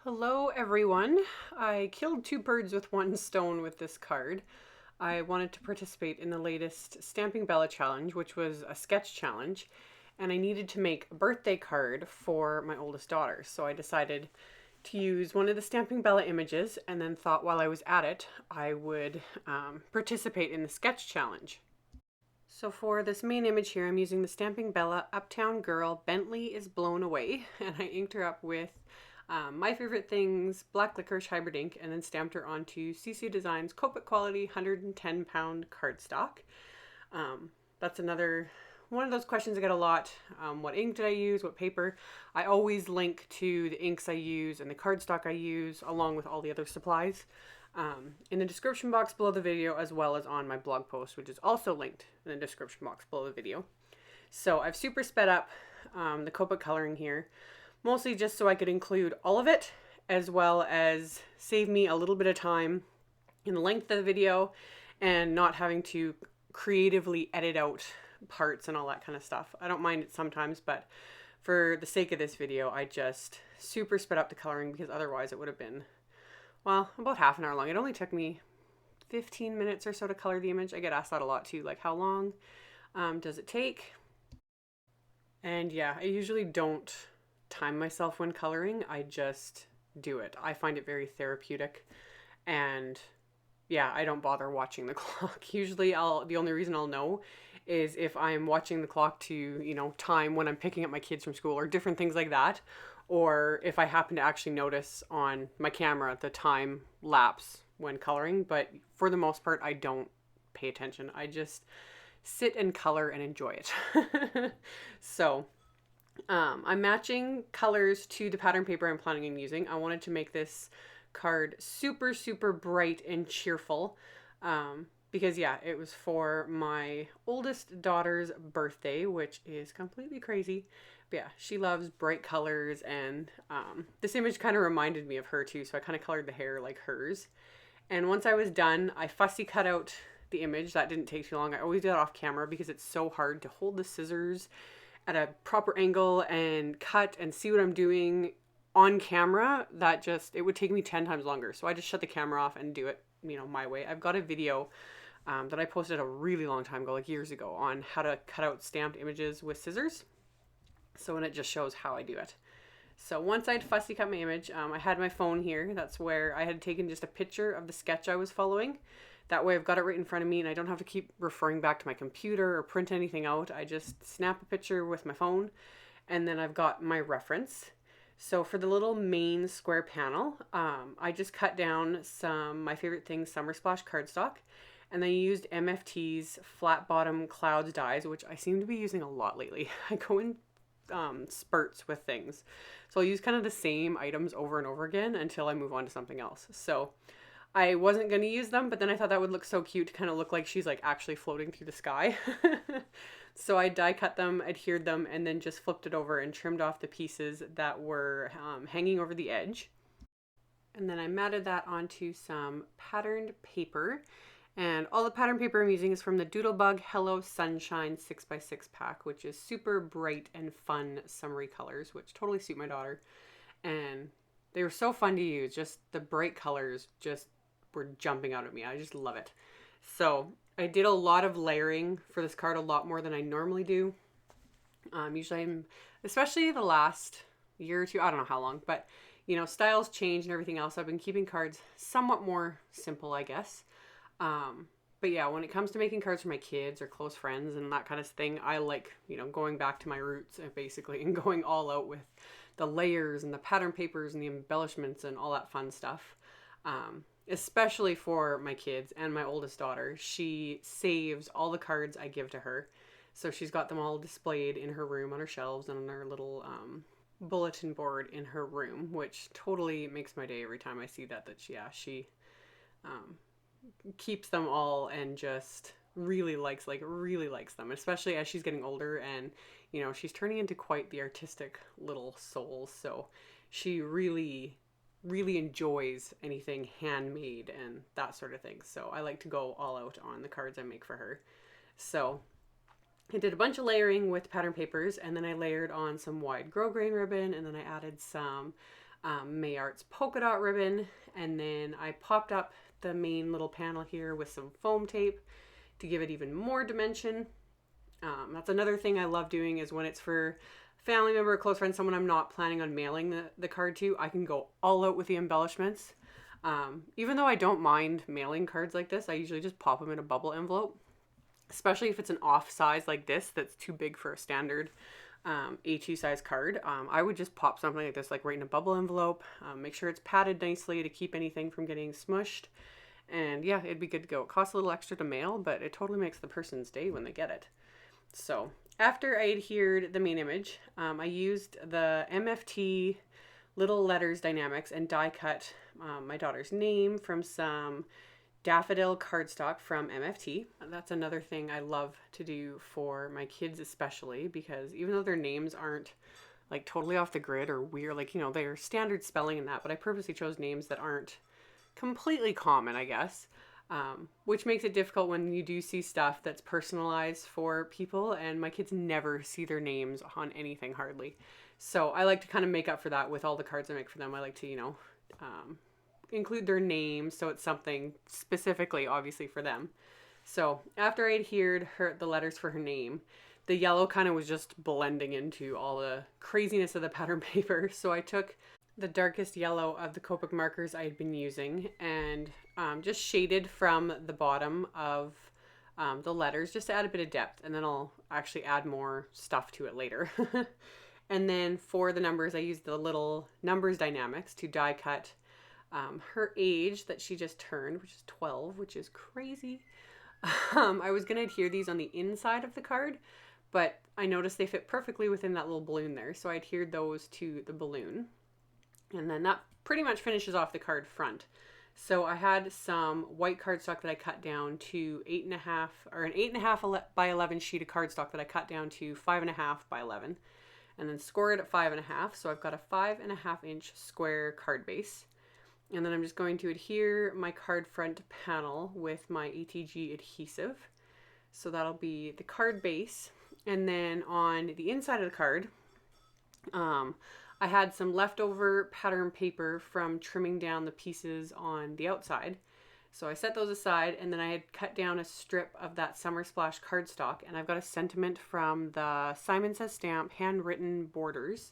Hello everyone. I killed two birds with one stone with this card. I wanted to participate in the latest Stamping Bella challenge, which was a sketch challenge, and I needed to make a birthday card for my oldest daughter. So I decided to use one of the Stamping Bella images and then thought while I was at it, I would participate in the sketch challenge. So for this main image here, I'm using the Stamping Bella Uptown Girl Bentley is Blown Away, and I inked her up with My Favorite Things Black Licorice Hybrid ink, and then stamped her onto CC Designs Copic Quality 110-pound cardstock. That's another one of those questions I get a lot. What ink did I use? What paper? I always link to the inks I use and the cardstock I use, along with all the other supplies, in the description box below the video, as well as on my blog post, which is also linked in the description box below the video. So I've super sped up the Copic coloring here, mostly just so I could include all of it, as well as save me a little bit of time in the length of the video and not having to creatively edit out parts and all that kind of stuff. I don't mind it sometimes, but for the sake of this video, I just super sped up the coloring because otherwise it would have been, well, about half an hour long. It only took me 15 minutes or so to color the image. I get asked that a lot too, like how long does it take? And yeah, I usually don't time myself when coloring. I just do it. I find it very therapeutic, and yeah, I don't bother watching the clock. Usually the only reason I'll know is if I'm watching the clock to, time when I'm picking up my kids from school or different things like that, or if I happen to actually notice on my camera the time lapse when coloring. But for the most part, I don't pay attention. I just sit and color and enjoy it. So I'm matching colors to the pattern paper I'm planning on using. I wanted to make this card super, super bright and cheerful, because yeah, it was for my oldest daughter's birthday, which is completely crazy. But yeah, she loves bright colors, and this image kind of reminded me of her too, so I kind of colored the hair like hers. And once I was done, I fussy cut out the image. That didn't take too long. I always do that off camera because it's so hard to hold the scissors at a proper angle and cut and see what I'm doing on camera. That just, it would take me 10 times longer. So I just shut the camera off and do it, my way. I've got a video that I posted a really long time ago, like years ago, on how to cut out stamped images with scissors. So, and it just shows how I do it. So once I'd fussy cut my image, I had my phone here. That's where I had taken just a picture of the sketch I was following. That way I've got it right in front of me and I don't have to keep referring back to my computer or print anything out. I just snap a picture with my phone, and then I've got my reference. So for the little main square panel, I just cut down some My Favorite Things Summer Splash cardstock, and then I used MFT's flat bottom clouds dies, which I seem to be using a lot lately. I go in spurts with things. So I'll use kind of the same items over and over again until I move on to something else. So I wasn't going to use them, but then I thought that would look so cute to kind of look like she's like actually floating through the sky. So I die cut them, adhered them, and then just flipped it over and trimmed off the pieces that were hanging over the edge. And then I matted that onto some patterned paper. And all the pattern paper I'm using is from the Doodlebug Hello Sunshine 6x6 pack, which is super bright and fun summery colors, which totally suit my daughter. And they were so fun to use. Just the bright colors just were jumping out at me. I just love it. So I did a lot of layering for this card, a lot more than I normally do. Usually especially the last year or two, I don't know how long, but styles change and everything else. I've been keeping cards somewhat more simple, I guess. But yeah, when it comes to making cards for my kids or close friends and that kind of thing, I like, going back to my roots basically and going all out with the layers and the pattern papers and the embellishments and all that fun stuff. Especially for my kids and my oldest daughter. She saves all the cards I give to her. So she's got them all displayed in her room on her shelves and on her little bulletin board in her room, which totally makes my day every time I see that she keeps them all and just really likes them, especially as she's getting older and she's turning into quite the artistic little soul. So she really enjoys anything handmade and that sort of thing. So I like to go all out on the cards I make for her. So I did a bunch of layering with pattern papers, and then I layered on some wide grosgrain ribbon, and then I added some AmyR's polka dot ribbon, and then I popped up the main little panel here with some foam tape to give it even more dimension. That's another thing I love doing, is when it's for family member, a close friend, someone I'm not planning on mailing the card to, I can go all out with the embellishments. Even though I don't mind mailing cards like this, I usually just pop them in a bubble envelope, especially if it's an off size like this that's too big for a standard A2 size card. I would just pop something like this, like right in a bubble envelope, make sure it's padded nicely to keep anything from getting smushed. And yeah, it'd be good to go. It costs a little extra to mail, but it totally makes the person's day when they get it. So after I adhered the main image, I used the MFT little letters dynamics and die cut my daughter's name from some daffodil cardstock from MFT. That's another thing I love to do for my kids, especially because even though their names aren't like totally off the grid or weird, like, you know, they're standard spelling and that, but I purposely chose names that aren't completely common, I guess. Which makes it difficult when you do see stuff that's personalized for people, and my kids never see their names on anything hardly. So I like to kind of make up for that with all the cards I make for them. I like to, you know, include their name, so it's something specifically, obviously, for them. So after I adhered the letters for her name, the yellow kind of was just blending into all the craziness of the pattern paper. So I took the darkest yellow of the Copic markers I had been using and just shaded from the bottom of the letters just to add a bit of depth, and then I'll actually add more stuff to it later. And then for the numbers, I used the little numbers dynamics to die cut her age that she just turned, which is 12, which is crazy. I was going to adhere these on the inside of the card, but I noticed they fit perfectly within that little balloon there, so I adhered those to the balloon. And then that pretty much finishes off the card front. So I had some white cardstock that I cut down to 8.5, or an 8.5 by 11 sheet of cardstock that I cut down to 5.5 by 11, and then scored at 5.5. So I've got a 5.5 inch square card base. And then I'm just going to adhere my card front panel with my ATG adhesive. So that'll be the card base. And then on the inside of the card, I had some leftover pattern paper from trimming down the pieces on the outside. So I set those aside, and then I had cut down a strip of that Summer Splash cardstock, and I've got a sentiment from the Simon Says Stamp handwritten borders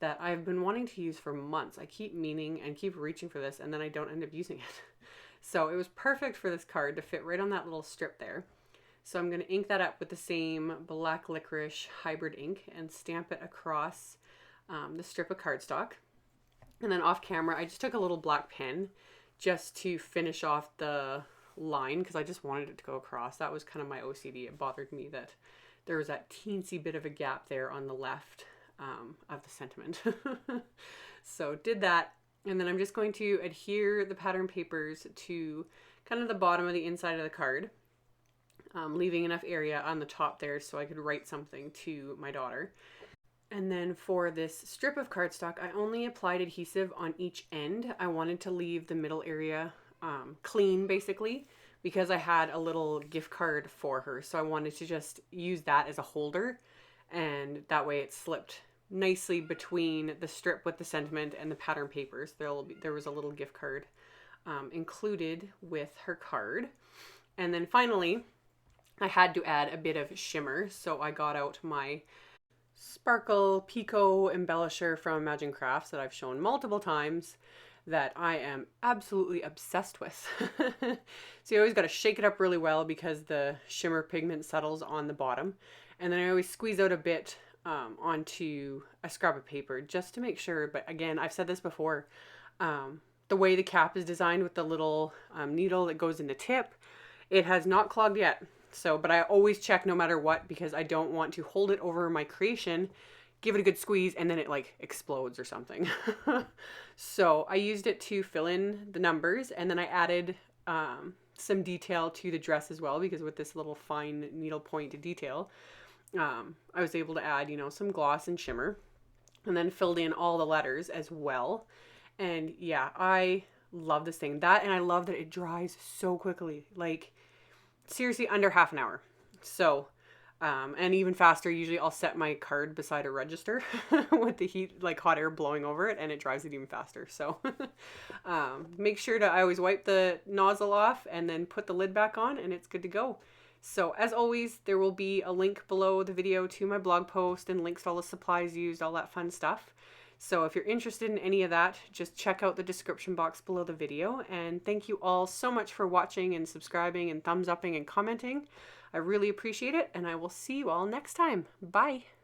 that I've been wanting to use for months. I keep meaning and keep reaching for this, and then I don't end up using it. So it was perfect for this card to fit right on that little strip there. So I'm going to ink that up with the same black licorice hybrid ink and stamp it across the strip of cardstock. And then off camera, I just took a little black pen just to finish off the line because I just wanted it to go across. That was kind of my OCD. It bothered me that there was that teensy bit of a gap there on the left of the sentiment. So did that. And then I'm just going to adhere the pattern papers to kind of the bottom of the inside of the card, leaving enough area on the top there so I could write something to my daughter. And then for this strip of cardstock, I only applied adhesive on each end. I wanted to leave the middle area clean, basically, because I had a little gift card for her. So I wanted to just use that as a holder, and that way it slipped nicely between the strip with the sentiment and the pattern papers. There was a little gift card included with her card. And then finally, I had to add a bit of shimmer, so I got out my Sparkle Pico embellisher from Imagine Crafts that I've shown multiple times that I am absolutely obsessed with. So you always got to shake it up really well because the shimmer pigment settles on the bottom. And then I always squeeze out a bit onto a scrap of paper just to make sure. But again, I've said this before, the way the cap is designed with the little needle that goes in the tip, it has not clogged yet. So, but I always check no matter what because I don't want to hold it over my creation, give it a good squeeze, and then it like explodes or something. So I used it to fill in the numbers, and then I added some detail to the dress as well, because with this little fine needle point detail, I was able to add, you know, some gloss and shimmer, and then filled in all the letters as well. And yeah, I love this thing. That, and I love that it dries so quickly. Like, seriously, under half an hour. So And even faster, usually I'll set my card beside a register with the heat, like hot air blowing over it, and it drives it even faster. So make sure to, I always wipe the nozzle off and then put the lid back on, and it's good to go. So as always, there will be a link below the video to my blog post and links to all the supplies used, all that fun stuff. So if you're interested in any of that, just check out the description box below the video. And thank you all so much for watching and subscribing and thumbs upping and commenting. I really appreciate it, and I will see you all next time. Bye.